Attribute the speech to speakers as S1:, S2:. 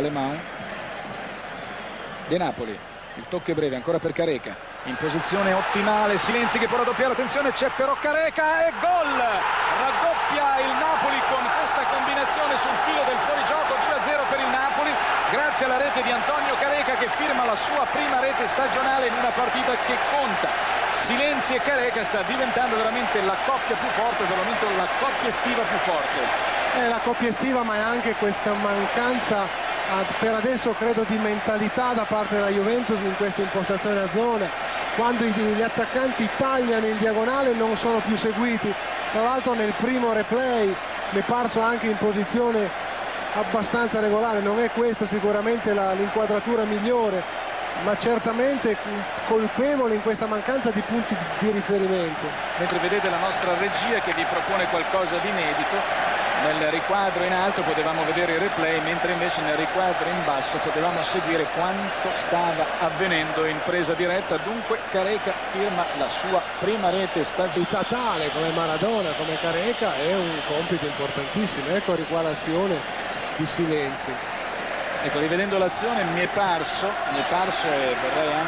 S1: Alemão. De Napoli, il tocco è breve ancora per Careca, in posizione ottimale, Silenzi che può raddoppiare, attenzione, c'è però Careca e gol! Raddoppia il Napoli con questa combinazione sul filo del fuorigioco, 2-0 per il Napoli, grazie alla rete di Antonio Careca che firma la sua prima rete stagionale in una partita che conta. Silenzi e Careca sta diventando veramente la coppia più forte, per il momento la coppia estiva più forte.
S2: È la coppia estiva, ma è anche questa mancanza per adesso credo di mentalità da parte della Juventus in questa impostazione a zona, quando gli attaccanti tagliano in diagonale non sono più seguiti. Tra l'altro nel primo replay mi è parso anche in posizione abbastanza regolare, non è questa sicuramente l'inquadratura migliore, ma certamente colpevole in questa mancanza di punti di riferimento.
S1: Mentre vedete la nostra regia che vi propone qualcosa di inedito, nel riquadro in alto potevamo vedere il replay, mentre invece nel riquadro in basso potevamo seguire quanto stava avvenendo in presa diretta. Dunque Careca firma la sua prima rete stagionale.
S2: Tale come Maradona, come Careca, è un compito importantissimo. Ecco qua l'azione di Silenzi.
S1: Ecco, rivedendo l'azione mi è parso e vorrei anche